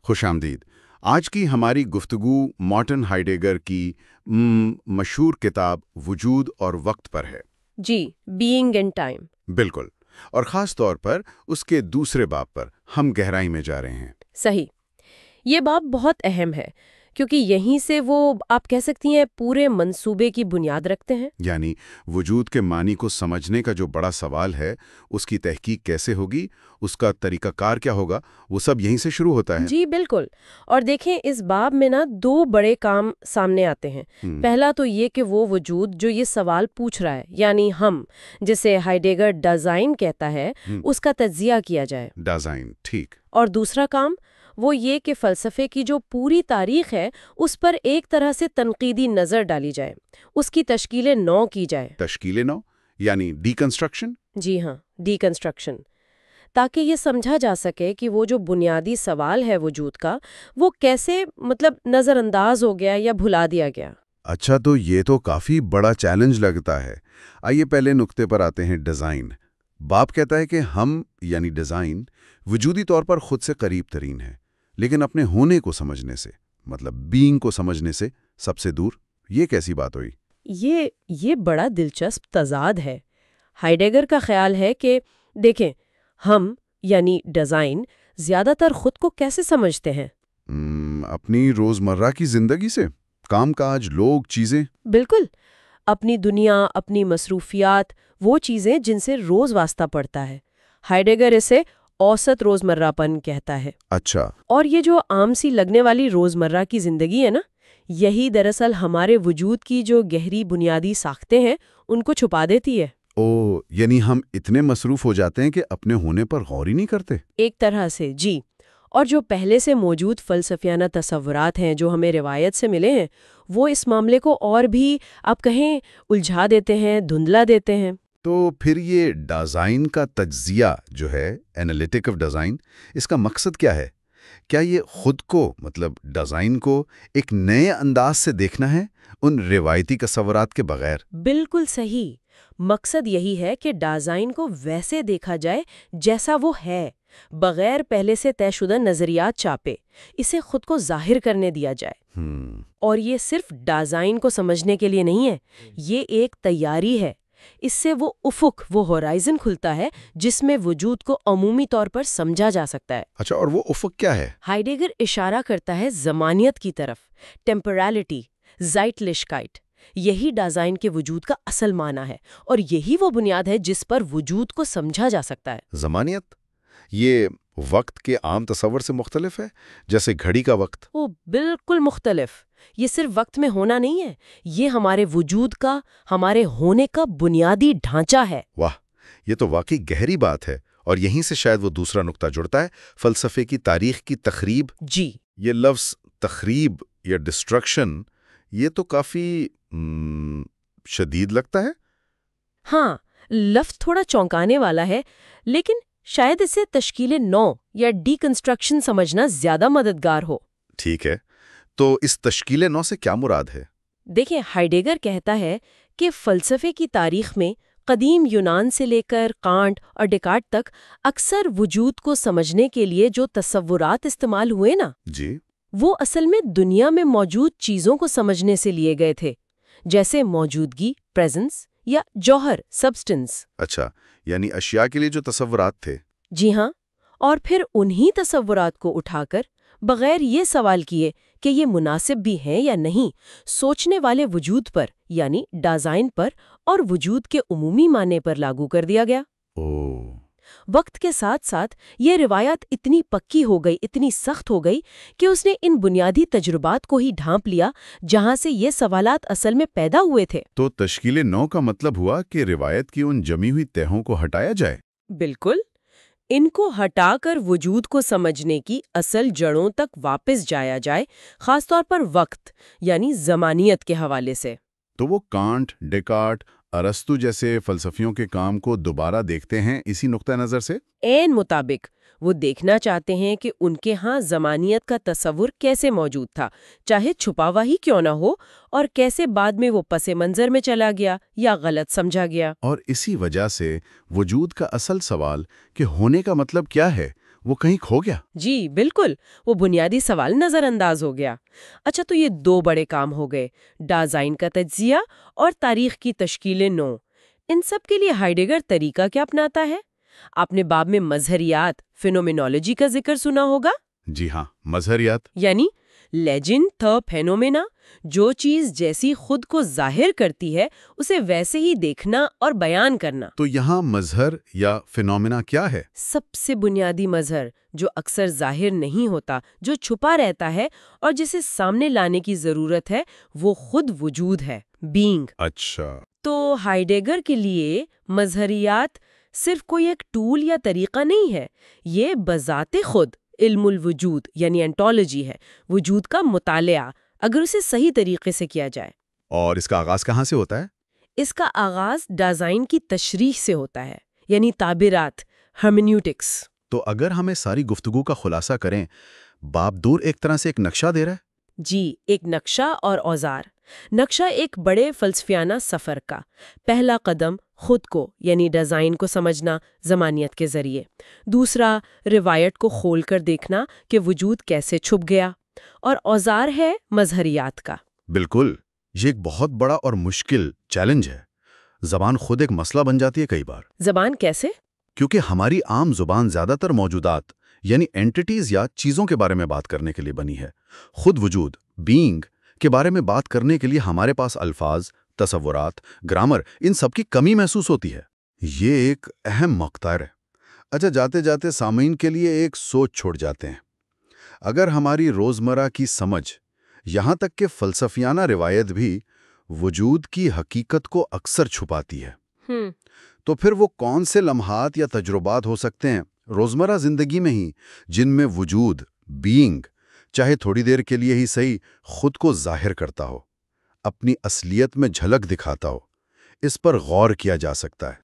خوش آمدید۔ آج کی ہماری گفتگو مارٹن ہائیڈگر کی مشہور کتاب وجود اور وقت پر ہے۔ جی، بینگ اینڈ ٹائم۔ بالکل، اور خاص طور پر اس کے دوسرے باب پر ہم گہرائی میں جا رہے ہیں۔ صحیح، یہ باب بہت اہم ہے کیونکہ یہیں سے وہ آپ کہہ سکتی ہیں پورے منصوبے کی بنیاد رکھتے ہیں۔ یعنی وجود کے معنی کو سمجھنے کا جو بڑا سوال ہے، اس کی تحقیق کیسے ہوگی، اس کا طریقہ کار کیا ہوگا، وہ سب یہیں سے شروع ہوتا ہے۔ جی بالکل، اور دیکھیں اس باب میں دو بڑے کام سامنے آتے ہیں۔ پہلا تو یہ کہ وہ وجود جو یہ سوال پوچھ رہا ہے، یعنی ہم، جسے ہائیڈگر ڈیزائن کہتا ہے، اس کا تجزیہ کیا جائے۔ ڈیزائن، ٹھیک۔ اور دوسرا کام وہ یہ کہ فلسفے کی جو پوری تاریخ ہے اس پر ایک طرح سے تنقیدی نظر ڈالی جائے، اس کی تشکیل نو کی جائے۔ تشکیل نو یعنی ڈی کنسٹرکشن؟ جی ہاں، ڈی کنسٹرکشن، تاکہ یہ سمجھا جا سکے کہ وہ جو بنیادی سوال ہے وجود کا، وہ کیسے نظر انداز ہو گیا یا بھلا دیا گیا۔ اچھا، تو یہ تو کافی بڑا چیلنج لگتا ہے۔ آئیے پہلے نقطے پر آتے ہیں، ڈیزائن۔ باب کہتا ہے کہ ہم یعنی ڈیزائن وجودی طور پر خود سے قریب ترین ہے، لیکن اپنے ہونے کو سمجھنے سے، بینگ کو سمجھنے سے سب سے دور۔ یہ کیسی بات ہوئی؟ یہ بڑا دلچسپ تضاد ہے۔ ہائیڈگر کا خیال ہے کہ دیکھیں، ہم یعنی ڈیزائن زیادہ تر خود کو کیسے سمجھتے ہیں؟ اپنی روزمرہ کی زندگی سے، کام کاج، لوگ، چیزیں۔ بالکل، اپنی دنیا، اپنی مصروفیات، وہ چیزیں جن سے روز واسطہ پڑتا ہے۔ ہائیڈگر اسے اوسط روزمرہ پن کہتا ہے۔ اچھا۔ اور یہ جو عام سی لگنے والی روزمرہ کی زندگی ہے یہی دراصل ہمارے وجود کی جو گہری بنیادی ساختیں ہیں ان کو چھپا دیتی ہے۔ یعنی ہم اتنے مصروف ہو جاتے ہیں کہ اپنے ہونے پر غور ہی نہیں کرتے۔ ایک طرح سے، جی۔ اور جو پہلے سے موجود فلسفیانہ تصورات ہیں جو ہمیں روایت سے ملے ہیں، وہ اس معاملے کو اور بھی آپ کہیں الجھا دیتے ہیں، دھندلا دیتے ہیں۔ تو پھر یہ ڈیزائن کا تجزیہ جو ہے، اینالیٹک آف ڈیزائن، اس کا مقصد کیا ہے؟ کیا یہ خود کو ڈیزائن کو ایک نئے انداز سے دیکھنا ہے، ان روایتی تصورات کے بغیر؟ بالکل صحیح۔ مقصد یہی ہے کہ ڈیزائن کو ویسے دیکھا جائے جیسا وہ ہے، بغیر پہلے سے طے شدہ نظریات چھاپے، اسے خود کو ظاہر کرنے دیا جائے۔ اور یہ صرف ڈیزائن کو سمجھنے کے لیے نہیں ہے، یہ ایک تیاری ہے۔ اس سے وہ افق، وہ ہورائزن کھلتا ہے جس میں وجود کو عمومی طور پر سمجھا جا سکتا ہے۔ اچھا، اور وہ افق کیا ہے؟ ہائیڈگر اشارہ کرتا ہے زمانیت کی طرف، ٹیمپرالٹی، زائٹلشکائٹ۔ یہی ڈیزائن کے وجود کا اصل معنی ہے، اور یہی وہ بنیاد ہے جس پر وجود کو سمجھا جا سکتا ہے۔ زمانیت یہ وقت کے عام تصور سے مختلف ہے، جیسے گھڑی کا وقت؟ وہ بالکل مختلف۔ یہ صرف وقت میں ہونا نہیں ہے، یہ ہمارے وجود کا، ہمارے ہونے کا بنیادی ڈھانچہ ہے۔ واہ، یہ تو واقعی گہری بات ہے، اور یہیں سے شاید وہ دوسرا نقطہ جڑتا ہے، فلسفے کی تاریخ کی تخریب۔ جی، یہ لفظ تخریب یا ڈسٹرکشن، یہ تو کافی شدید لگتا ہے۔ ہاں، لفظ تھوڑا چونکانے والا ہے، لیکن شاید اسے تشکیل نو یا ڈی کنسٹرکشن سمجھنا زیادہ مددگار ہو۔ ٹھیک ہے، تو اس تشکیل نو سے کیا مراد ہے؟ دیکھیں، ہائیڈگر کہتا ہے کہ فلسفے کی تاریخ میں قدیم یونان سے لے کر کانٹ اور ڈیکارٹ تک اکثر وجود کو سمجھنے کے لیے جو تصورات استعمال ہوئے جی، وہ اصل میں دنیا میں موجود چیزوں کو سمجھنے سے لیے گئے تھے، جیسے موجودگی، پریزنس، یا جوہر، سبسٹنس۔ اچھا، یعنی اشیاء کے لیے جو تصورات تھے۔ جی ہاں، اور پھر انہی تصورات کو اٹھا کر بغیر یہ سوال کیے کہ یہ مناسب بھی ہیں یا نہیں، سوچنے والے وجود پر یعنی ڈیزائن پر اور وجود کے عمومی معنی پر لاگو کر دیا گیا۔ وقت کے ساتھ ساتھ یہ روایت اتنی پکی ہو گئی، اتنی سخت ہو گئی کہ اس نے ان بنیادی تجربات کو ہی ڈھانپ لیا جہاں سے یہ سوالات اصل میں پیدا ہوئے تھے۔ تو تشکیل نو کا مطلب ہوا کہ روایت کی ان جمی ہوئی تہوں کو ہٹایا جائے؟ بالکل، ان کو ہٹا کر وجود کو سمجھنے کی اصل جڑوں تک واپس جایا جائے، خاص طور پر وقت یعنی زمانیت کے حوالے سے۔ تو وہ کانٹ، ڈیکارٹ، ارسطو جیسے فلسفیوں کے کام کو دوبارہ دیکھتے ہیں اسی نقطہ نظر سے؟ عین مطابق، وہ دیکھنا چاہتے ہیں کہ ان کے ہاں زمانیت کا تصور کیسے موجود تھا، چاہے چھپا ہوا ہی کیوں نہ ہو، اور کیسے بعد میں وہ پس منظر میں چلا گیا یا غلط سمجھا گیا۔ اور اسی وجہ سے وجود کا اصل سوال کہ ہونے کا مطلب کیا ہے، وہ کہیں کھو گیا؟ جی بالکل، وہ بنیادی سوال نظر انداز ہو گیا۔ اچھا، تو یہ دو بڑے کام ہو گئے، ڈیزائن کا تجزیہ اور تاریخ کی تشکیل نو۔ ان سب کے لیے ہائیڈگر طریقہ کیا اپناتا ہے؟ آپ نے باب میں مظہریات، فینومینالوجی کا ذکر سنا ہوگا۔ جی ہاں، مظہریات یعنی لیجنڈ تھا فینومینا، جو چیز جیسی خود کو ظاہر کرتی ہے اسے ویسے ہی دیکھنا اور بیان کرنا۔ تو یہاں مظہر یا فینومینا کیا ہے؟ سب سے بنیادی مظہر، جو اکثر ظاہر نہیں ہوتا، جو چھپا رہتا ہے اور جسے سامنے لانے کی ضرورت ہے، وہ خود وجود ہے، بینگ۔ اچھا، تو ہائیڈگر کے لیے مظہریات صرف کوئی ایک ٹول یا طریقہ نہیں ہے، یہ بذات خود علم الوجود یعنی انٹولوجی ہے، وجود کا مطالعہ، اگر اسے صحیح طریقے سے کیا جائے۔ اور اس کا آغاز کہاں سے ہوتا ہے؟ اس کا آغاز ڈیزائن کی تشریح سے ہوتا ہے، یعنی تعبیرات، ہرمینیوٹکس۔ تو اگر ہمیں ساری گفتگو کا خلاصہ کریں، باب دور ایک طرح سے ایک نقشہ دے رہا ہے؟ جی، ایک نقشہ اور اوزار۔ نقشہ ایک بڑے فلسفیانہ سفر کا پہلا قدم، خود کو یعنی ڈیزائن کو سمجھنا ضمانیت کے ذریعے۔ دوسرا، روایت کو کھول کر دیکھنا کہ وجود کیسے چھپ گیا۔ اور اوزار ہے مظہریات کا۔ بالکل، یہ ایک بہت بڑا اور مشکل چیلنج ہے۔ زبان خود ایک مسئلہ بن جاتی ہے کئی بار۔ زبان کیسے؟ کیونکہ ہماری عام زبان زیادہ تر موجودات یعنی اینٹیٹیز یا چیزوں کے بارے میں بات کرنے کے لیے بنی ہے۔ خود وجود، بینگ کے بارے میں بات کرنے کے لیے ہمارے پاس الفاظ، تصورات، گرامر، ان سب کی کمی محسوس ہوتی ہے۔ یہ ایک اہم مقطع ہے۔ اچھا، جاتے جاتے سامعین کے لیے ایک سوچ چھوڑ جاتے ہیں۔ اگر ہماری روزمرہ کی سمجھ، یہاں تک کہ فلسفیانہ روایت بھی وجود کی حقیقت کو اکثر چھپاتی ہے، تو پھر وہ کون سے لمحات یا تجربات ہو سکتے ہیں روزمرہ زندگی میں ہی جن میں وجود، بینگ، چاہے تھوڑی دیر کے لیے ہی صحیح، خود کو ظاہر کرتا ہو، اپنی اصلیت میں جھلک دکھاتا ہو؟ اس پر غور کیا جا سکتا ہے۔